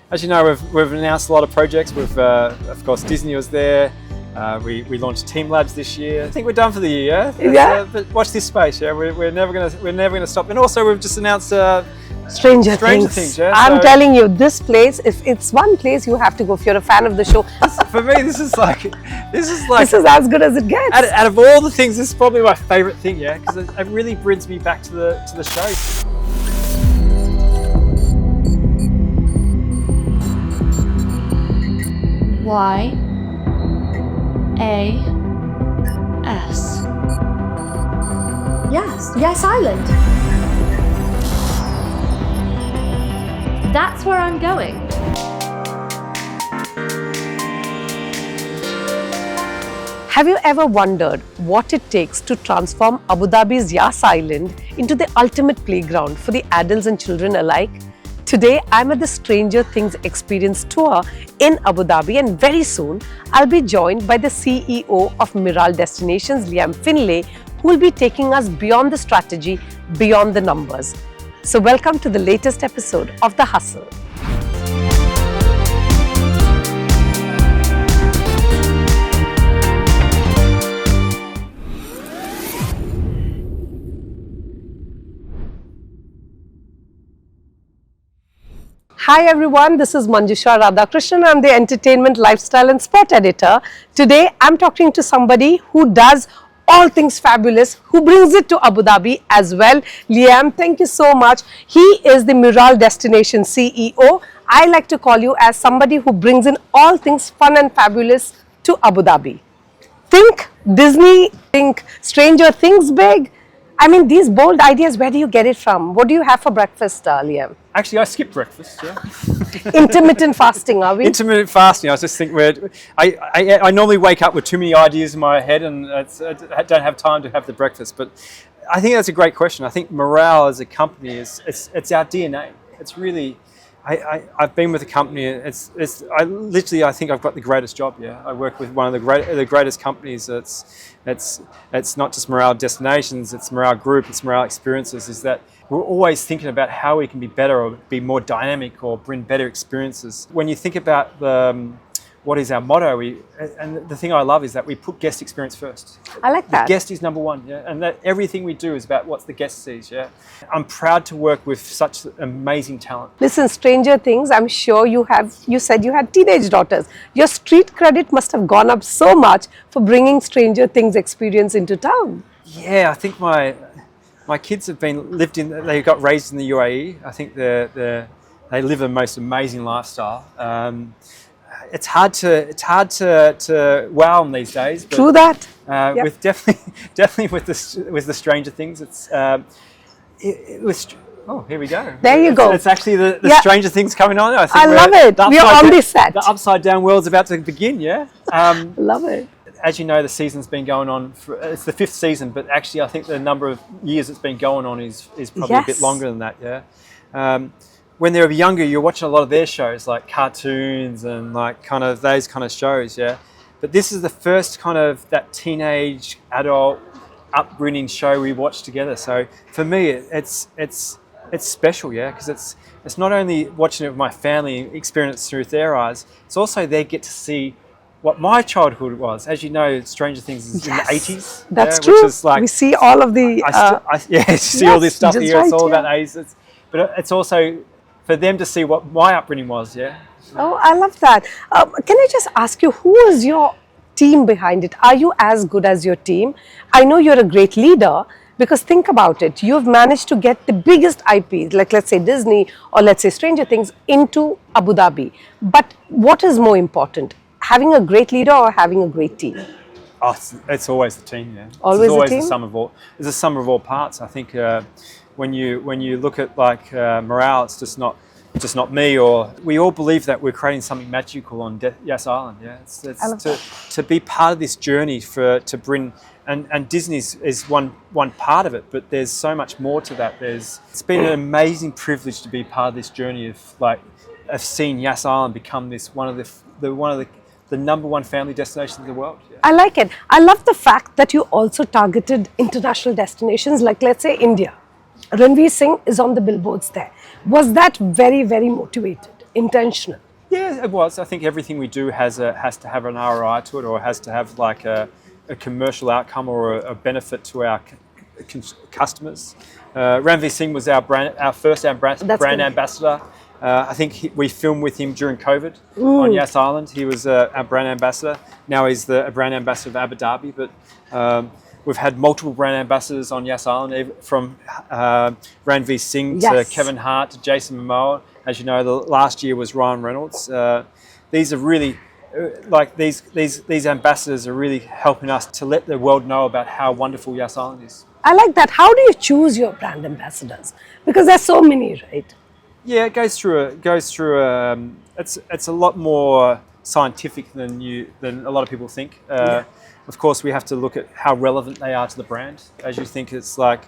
As you know, we've announced a lot of projects. We've, of course, Disney was there. We launched Team Labs this year. I think we're done for the year. Yeah. But watch this space. Yeah, we're never gonna stop. And also, we've just announced Stranger Things. Yeah? I'm telling you, this place, if it's one place you have to go if you're a fan of the show. For me, this is as good as it gets. Out of all the things, this is probably my favourite thing. Yeah, because it really brings me back to the show. YAS. Yas Island. That's where I'm going. Have you ever wondered what it takes to transform Abu Dhabi's Yas Island into the ultimate playground for the adults and children alike? Today, I'm at the Stranger Things Experience Tour in Abu Dhabi, and very soon, I'll be joined by the CEO of Miral Destinations, Liam Finlay, who will be taking us beyond the strategy, beyond the numbers. So welcome to the latest episode of The Hustle. Hi everyone, this is Manjusha Radhakrishnan. I'm the Entertainment, Lifestyle and Sport Editor. Today I'm talking to somebody who does all things fabulous, who brings it to Abu Dhabi as well. Liam, thank you so much. He is the Miral Destination CEO. I like to call you as somebody who brings in all things fun and fabulous to Abu Dhabi. Think Disney, think Stranger Things big. I mean, these bold ideas, where do you get it from? What do you have for breakfast, Liam? Actually, I skip breakfast. Yeah. Intermittent fasting, are we? Intermittent fasting. I just think I normally wake up with too many ideas in my head, and I don't have time to have the breakfast. But I think that's a great question. I think Miral as a company it's our DNA. It's really. I've been with the company. I think I've got the greatest job. Yeah, I work with one of the greatest companies. It's not just Miral Destinations. It's Miral Group. It's Miral Experiences. Is that we're always thinking about how we can be better or be more dynamic or bring better experiences. When you think about what is our motto, and the thing I love is that we put guest experience first. I like that. The guest is number one, yeah, and that everything we do is about what the guest sees, yeah. I'm proud to work with such amazing talent. Listen, Stranger Things, I'm sure you said you had teenage daughters. Your street credit must have gone up so much for bringing Stranger Things experience into town. Yeah, I think my kids they got raised in the UAE. I think they live the most amazing lifestyle. It's hard to wow them these days. But, true that. Yep. With definitely with the Stranger Things, it was. Oh, here we go. There you go. It's actually the Stranger Things coming on. I love it. We are on this set. The upside down world's about to begin. Yeah. Love it. As you know, the season's been going on. It's the 5th season, but actually, I think the number of years it's been going on is probably a bit longer than that. Yeah. When they were younger, you're watching a lot of their shows, like cartoons and like kind of those kind of shows, yeah. But this is the first kind of that teenage adult upbringing show we watched together. So for me, it's special, yeah, because it's not only watching it with my family, experience through their eyes. It's also they get to see what my childhood was. As you know, Stranger Things is in the 80s. That's true. Which is like, we see all of the you see all this stuff here. It's all about 80s. But it's also for them to see what my upbringing was, yeah. Oh, I love that. Can I just ask you, who is your team behind it? Are you as good as your team? I know you're a great leader, because think about it. You've managed to get the biggest IPs, like let's say Disney or let's say Stranger Things, into Abu Dhabi. But what is more important, having a great leader or having a great team? Oh, it's always the team, yeah. Always the team? It's the sum of all parts. I think when you look at like Miral, it's just not me, or we all believe that we're creating something magical on Yas Island. Yeah, it's to be part of this journey to bring, and Disney is one part of it, but there's so much more to that. It's been an amazing privilege to be part of this journey of seeing Yas Island become this one of the number one family destination in the world. Yeah. I like it. I love the fact that you also targeted international destinations, like let's say India. Ranveer Singh is on the billboards there. Was that very, very motivated intentional. Yeah, it was. I think everything we do has to have an ROI to it, or has to have like a commercial outcome or a benefit to our customers. Ranveer Singh was our first brand ambassador. I think we filmed with him during COVID on Yas Island. He was our brand ambassador. Now he's a brand ambassador of Abu Dhabi. But we've had multiple brand ambassadors on Yas Island, from Ranveer Singh to Kevin Hart to Jason Momoa. As you know, the last year was Ryan Reynolds. These are really these ambassadors are really helping us to let the world know about how wonderful Yas Island is. I like that. How do you choose your brand ambassadors? Because there's so many, right? Yeah, it goes through. It's a lot more scientific than a lot of people think. Of course, we have to look at how relevant they are to the brand. As you think, it's like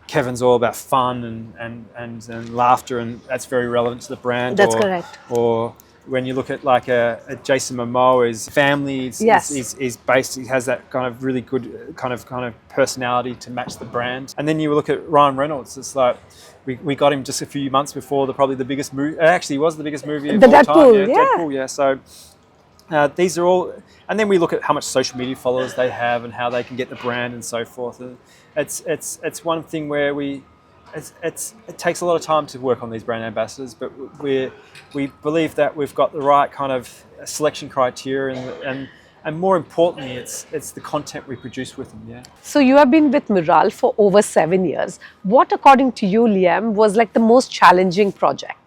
Kevin's all about fun and laughter, and that's very relevant to the brand. That's correct. Or when you look at like a Jason Momoa, his family is based. He has that kind of really good kind of personality to match the brand. And then you look at Ryan Reynolds. It's like we got him just a few months before probably the biggest movie. Actually, he was the biggest movie of all time. Deadpool, yeah. So these are all, and then we look at how much social media followers they have and how they can get the brand and so forth. And it's one thing where it takes a lot of time to work on these brand ambassadors, but we believe that we've got the right kind of selection criteria, and more importantly, it's the content we produce with them. Yeah. So you have been with Miral for over 7 years. What, according to you, Liam, was like the most challenging project?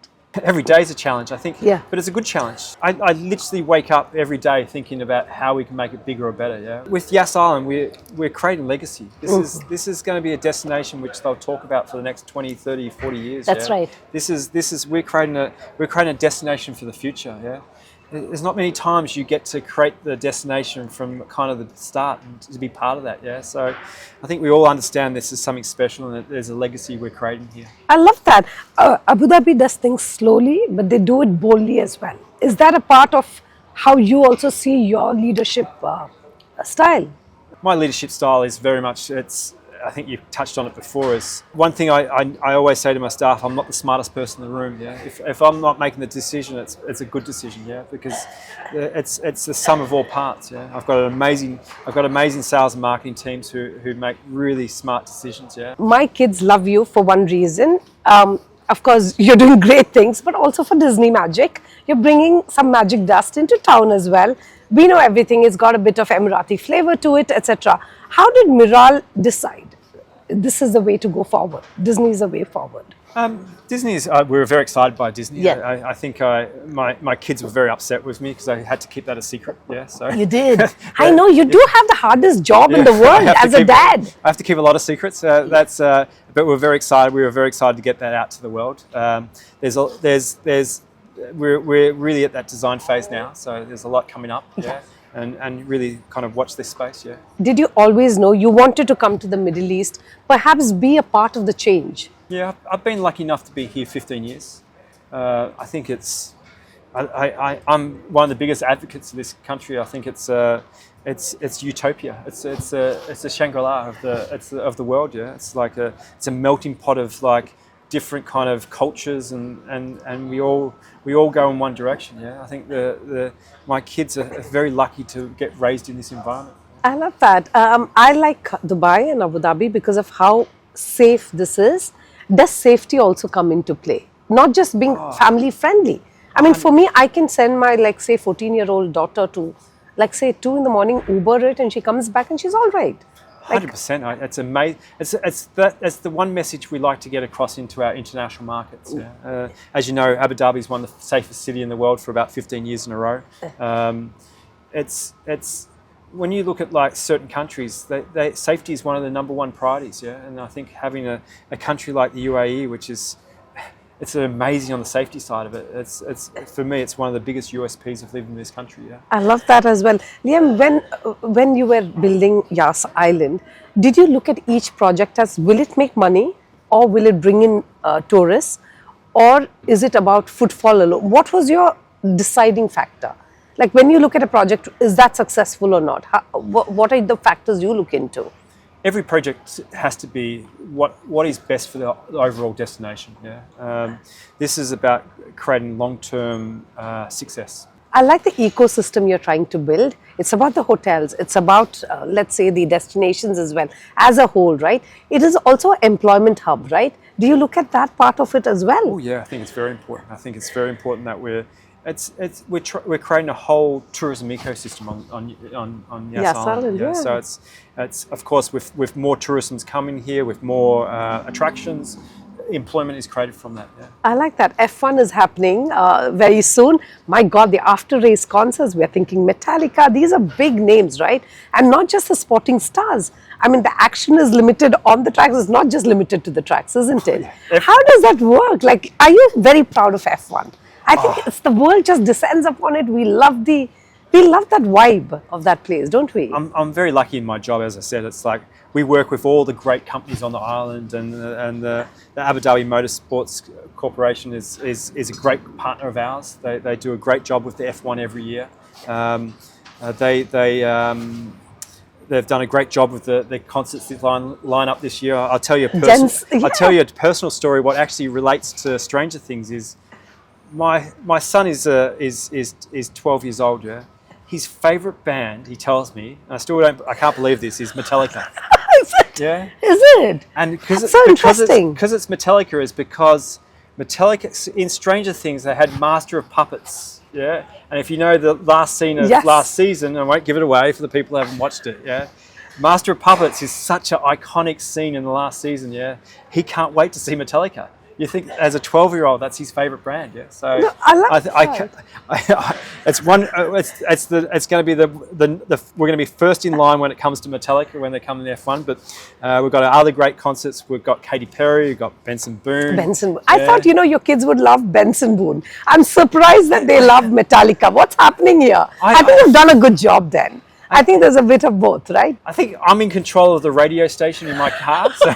Every day is a challenge, I think. Yeah. But it's a good challenge. I literally wake up every day thinking about how we can make it bigger or better. Yeah. With Yas Island, we're creating legacy. This is going to be a destination which they'll talk about for the next 20, 30, 40 years. That's right. We're creating a destination for the future. Yeah. There's not many times you get to create the destination from kind of the start and to be part of that. Yeah. So I think we all understand this is something special, and that there's a legacy we're creating here. I love that. Abu Dhabi does things slowly, but they do it boldly as well. Is that a part of how you also see your leadership style? My leadership style is very much, I think you touched on it before, is one thing I always say to my staff: I'm not the smartest person in the room. Yeah, if I'm not making the decision, it's a good decision. Yeah, because it's the sum of all parts. Yeah, I've got amazing sales and marketing teams who make really smart decisions. Yeah, my kids love you for one reason. Of course, you're doing great things, but also for Disney magic. You're bringing some magic dust into town as well. We know everything has got a bit of Emirati flavor to it, etc. How did Miral decide this is the way to go forward? Disney is the way forward. We were very excited by Disney. Yeah. I think my kids were very upset with me because I had to keep that a secret. Yeah, so you did. I know you do have the hardest job in the world as a dad. I have to keep a lot of secrets. But we're very excited. We were very excited to get that out to the world. We're really at that design phase now, so there's a lot coming up. Yeah. And really kind of watch this space, yeah. Did you always know you wanted to come to the Middle East, perhaps be a part of the change? Yeah, I've been lucky enough to be here 15 years. I think I'm one of the biggest advocates of this country. I think it's utopia. It's a Shangri-La of the world, yeah. It's a melting pot of like different kind of cultures, and we all go in one direction. Yeah, I think my kids are very lucky to get raised in this environment. I love that. I like Dubai and Abu Dhabi because of how safe this is. Does safety also come into play? Not just being family friendly. I mean, for me, I can send my 14-year-old daughter to say 2 in the morning, Uber it, and she comes back and she's all right. 100%. It's amazing. It's the one message we like to get across into our international markets. Yeah. As you know, Abu Dhabi is one of the safest cities in the world for about 15 years in a row. It's when you look at certain countries, safety is one of the #1 priorities. Yeah, and I think having a country like the UAE, which is it's amazing on the safety side of it. It's for me, it's one of the biggest USPs of living in this country. Yeah, I love that as well. Liam, when you were building Yas Island, did you look at each project as will it make money, or will it bring in tourists, or is it about footfall alone? What was your deciding factor? Like when you look at a project, is that successful or not? What are the factors you look into? every project has to be what is best for the overall destination. Yeah, this is about creating long-term success. I like the ecosystem you're trying to build. It's about the hotels. It's about, let's say, the destinations as well, as a whole, right? It is also an employment hub, right? Do you look at that part of it as well? Oh yeah, I think it's very important. I think it's very important that we're creating a whole tourism ecosystem on Yas Island. Yeah. So it's of course with more tourism coming here, with more attractions, employment is created from that. Yeah. I like that. F1 is happening very soon. My God, the after race concerts, we're thinking Metallica. These are big names, right? And not just the sporting stars. I mean, the action is limited on the tracks. It's not just limited to the tracks, isn't it? Yeah. How does that work? Like, are you very proud of F1? I think it's the world just descends upon it. We love that vibe of that place, don't we? I'm very lucky in my job, as I said. It's like we work with all the great companies on the island, and the Abu Dhabi Motorsports Corporation is a great partner of ours. They do a great job with the F1 every year. They've done a great job with the concerts that line up this year. I'll tell you I'll tell you a personal story. What actually relates to Stranger Things is my son is 12 years old. Yeah, his favourite band, he tells me, and I can't believe this, is Metallica. Is it? Yeah. Is it? And so interesting. Because it's Metallica is because Metallica in Stranger Things they had Master of Puppets. Yeah. And if you know the last scene of last season, I won't give it away for the people who haven't watched it. Yeah. Master of Puppets is such an iconic scene in the last season. Yeah. He can't wait to see Metallica. You think as a 12-year-old that's his favourite brand, yeah? So no, I love that. It's going to be we're going to be first in line when it comes to Metallica when they come in F1. But we've got other great concerts. We've got Katy Perry. We've got Benson Boone. Yeah. I thought your kids would love Benson Boone. I'm surprised that they love Metallica. What's happening here? I think you've done a good job then. I think there's a bit of both, right? I think I'm in control of the radio station in my car, so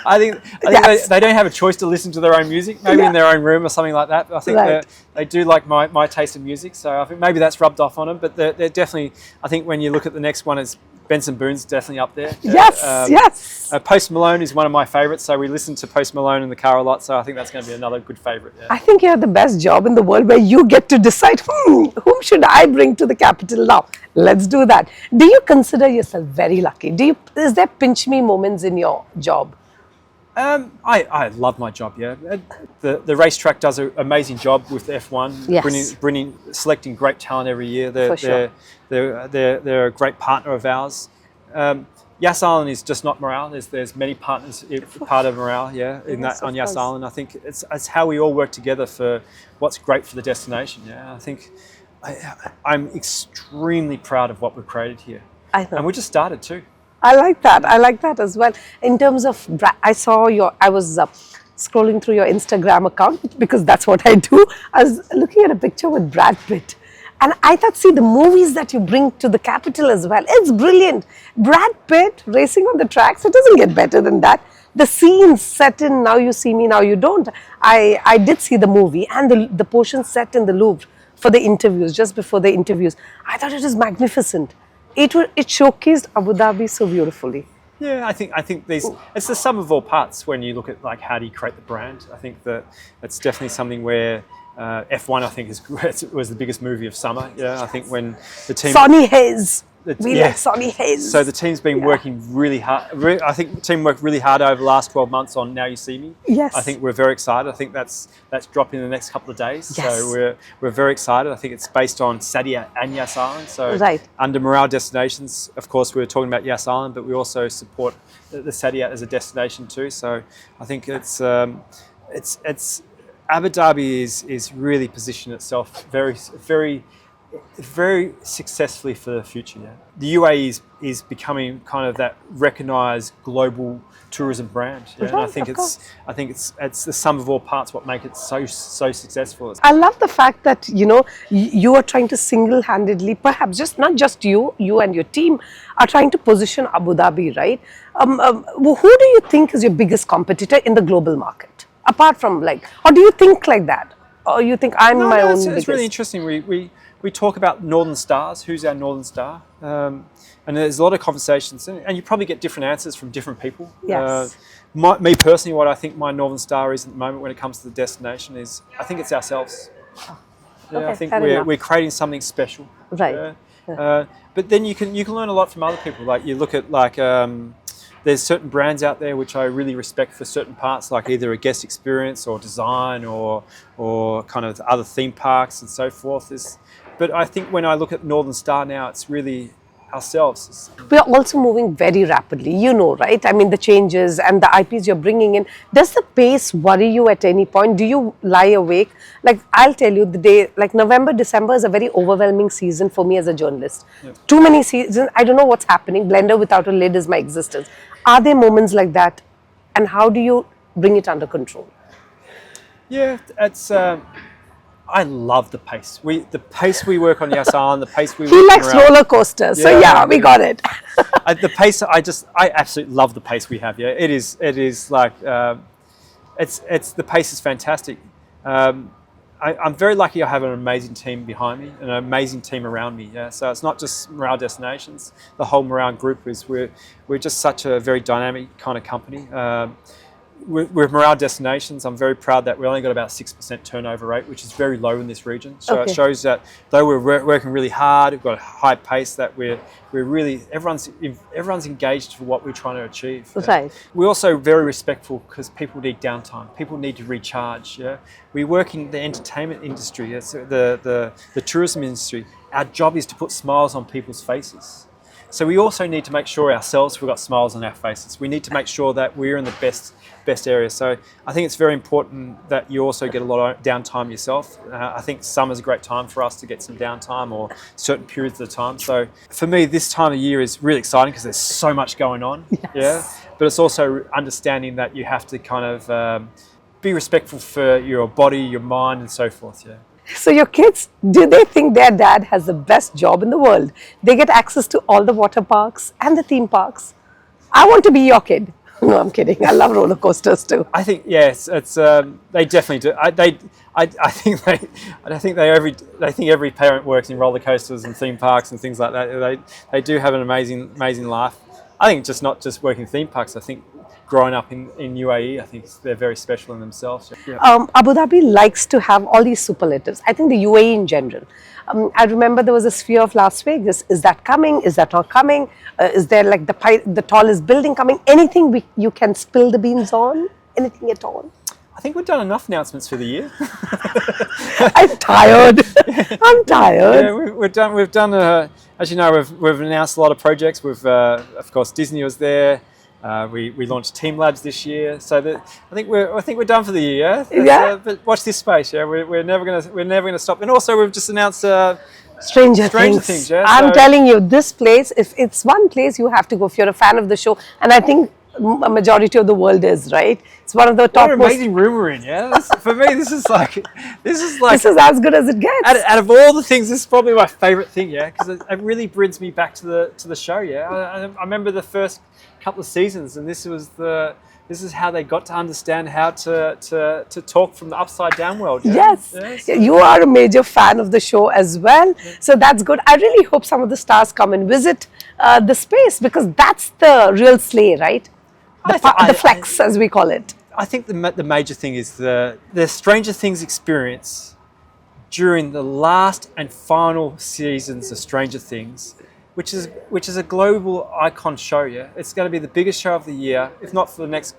I think they don't have a choice to listen to their own music, maybe in their own room or something like that. But I think they do like my taste of music, so I think maybe that's rubbed off on them. But they're definitely, I think when you look at the next one, it's Benson Boone's definitely up there. Yes. Post Malone is one of my favourites, so we listen to Post Malone in the car a lot, so I think that's going to be another good favourite. Yeah. I think you have the best job in the world where you get to decide, whom should I bring to the capital now? Let's do that. Do you consider yourself very lucky? Is there pinch me moments in your job? I love my job. Yeah, the racetrack does an amazing job with F1, Yes. selecting great talent every year. They're a great partner of ours. Yas Island is just not morale. There's many partners part of morale. Yeah, on Yas Island. I think it's how we all work together for what's great for the destination. Yeah, I think I'm extremely proud of what we've created here. And we just started too. I like that as well. In terms of, I was scrolling through your Instagram account because that's what I do. I was looking at a picture with Brad Pitt. And I thought, see, the movies that you bring to the capital as well, it's brilliant. Brad Pitt racing on the tracks, it doesn't get better than that. The scenes set in Now You See Me, Now You Don't. I did see the movie and the portion set in the Louvre for the interviews, just before the interviews. I thought it was magnificent. It showcased Abu Dhabi so beautifully. Yeah, I think it's the sum of all parts when you look at like how do you create the brand. I think that it's definitely something where F1 I think was the biggest movie of summer. Yeah, I think when the team Sonny Hayes. Like Sonny Hayes. So the team's been working really hard. I think the team worked really hard over the last 12 months on Now You See Me. Yes. I think we're very excited. I think that's dropping in the next couple of days. Yes. So we're very excited. I think it's based on Sadia and Yas Island. So under Morale Destinations, of course, we were talking about Yas Island, but we also support the Sadia as a destination too. So I think it's Abu Dhabi is really positioned itself very successfly for the future. Yeah. The UAE is becoming kind of that recognised global tourism brand. Yeah. And I think it's the sum of all parts what make it so successful. I love the fact that you are trying to single-handedly, perhaps not just you and your team are trying to position Abu Dhabi, right? Who do you think is your biggest competitor in the global market? Apart from or do you think like that? or you think I'm my own it's biggest? really interesting. We talk about northern stars. Who's our northern star? And there's a lot of conversations, and you probably get different answers from different people. Yes. Me personally, what I think my northern star is at the moment when it comes to the destination is, I think it's ourselves. Okay, I think fair enough. we're creating something special. Right. But then you can learn a lot from other people. Like you look at there's certain brands out there which I really respect for certain parts, like either a guest experience or design or kind of other theme parks and so forth. But I think when I look at Northern Star now, it's really ourselves. We are also moving very rapidly, right? I mean, the changes and the IPs you're bringing in. Does the pace worry you at any point? Do you lie awake? Like, I'll tell you, the day, like November, December is a very overwhelming season for me as a journalist. Yeah. Too many seasons, I don't know what's happening. Blender without a lid is my existence. Are there moments like that? And how do you bring it under control? Yeah, it's... I love the pace. The pace we work on Yas Island, the pace we work He likes around. roller coasters, so we got it. The pace, I absolutely love the pace we have. Yeah, it is like, it's the pace is fantastic. I'm very lucky. I have an amazing team behind me, an amazing team around me. Yeah, so it's not just Morale Destinations. The whole Morale group we're just such a very dynamic kind of company. With Morale Destinations, I'm very proud that we only got about 6% turnover rate, which is very low in this region. So It shows that though we're working really hard, we've got a high pace, that we're really, everyone's engaged for what we're trying to achieve. Right. We're also very respectful because people need downtime. People need to recharge. Yeah. We work in the entertainment industry, the tourism industry. Our job is to put smiles on people's faces. So we also need to make sure ourselves we've got smiles on our faces. We need to make sure that we're in the best area. So I think it's very important that you also get a lot of downtime yourself. I think summer's a great time for us to get some downtime, or certain periods of the time. So for me, this time of year is really exciting because there's so much going on. Yes. Yeah, but it's also understanding that you have to kind of be respectful for your body, your mind, and so forth. Yeah. So your kids, do they think their dad has the best job in the world? They get access to all the water parks and the theme parks. I want to be your kid. No, I'm kidding. I love roller coasters too. I think yes, it's they definitely do. I think every parent works in roller coasters and theme parks and things like that. They do have an amazing life. I think just not just working theme parks. I think growing up in UAE, I think they're very special in themselves. Yeah. Abu Dhabi likes to have all these superlatives. I think the UAE in general. I remember there was a sphere of Las Vegas. Is that coming? Is that not coming? Is there like the tallest building coming? Anything you can spill the beans on? Anything at all? I think we've done enough announcements for the year. I'm tired. I'm tired. Yeah, we've done. As you know, we've announced a lot of projects. Of course, Disney was there. We launched Team Labs this year, so I think we're done for the year. Yeah. But watch this space. Yeah, we're never gonna stop. And also, we've just announced Stranger Things. Yeah, I'm telling you, this place. If it's one place you have to go if you're a fan of the show, and I think a majority of the world is, right? It's one of the top. What an amazing room we're in. Yeah, for me, this is as good as it gets. Out of all the things, this is probably my favourite thing. Yeah, because it really brings me back to the show. Yeah, I remember the first couple of seasons, and this is how they got to understand how to talk from the upside down world. Yeah? Yes, you are a major fan of the show as well, so that's good. I really hope some of the stars come and visit the space, because that's the real slay, right? The flex, as we call it. I think the major thing is the Stranger Things experience during the last and final seasons of Stranger Things, which is a global icon show. Yeah, it's going to be the biggest show of the year, if not for the next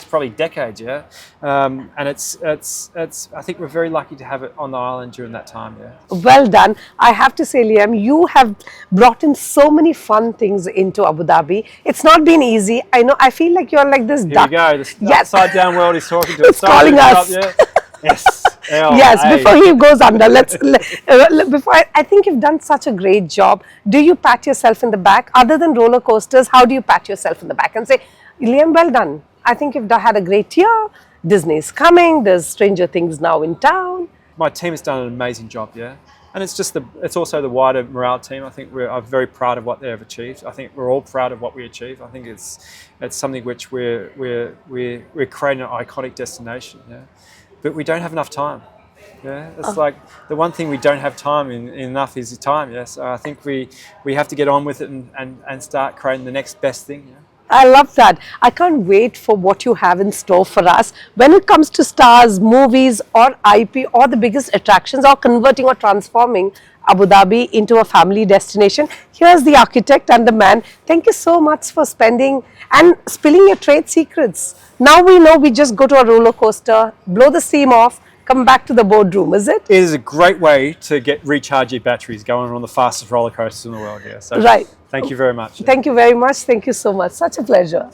probably decade. Yeah, and it's I think we're very lucky to have it on the island during that time. Yeah. Well done. I have to say, Liam, you have brought in so many fun things into Abu Dhabi. It's not been easy. I know. I feel like you're like this Here duck. we go. The upside down world is talking to us. It's calling us. Yeah. Yes. Yes, before he goes under, I think you've done such a great job. Do you pat yourself in the back? Other than roller coasters, how do you pat yourself in the back and say, Liam, well done. I think you've had a great year. Disney's coming. There's Stranger Things now in town. My team has done an amazing job, yeah. And it's also the wider Morale team. I think I'm very proud of what they have achieved. I think we're all proud of what we achieve. I think it's something which we're creating an iconic destination, yeah. But we don't have enough time. Yeah, it's like the one thing we don't have time in enough is time. Yeah, so I think we have to get on with it and start creating the next best thing. Yeah. I love that. I can't wait for what you have in store for us. When it comes to stars, movies or IP or the biggest attractions or converting or transforming Abu Dhabi into a family destination, here's the architect and the man. Thank you so much for spending and spilling your trade secrets. Now we know we just go to a roller coaster, blow the steam off, come back to the boardroom, is it? It is a great way to recharge your batteries going on the fastest roller coasters in the world. Yeah. So Right. thank you very much. Thank you very much. Thank you so much. Such a pleasure.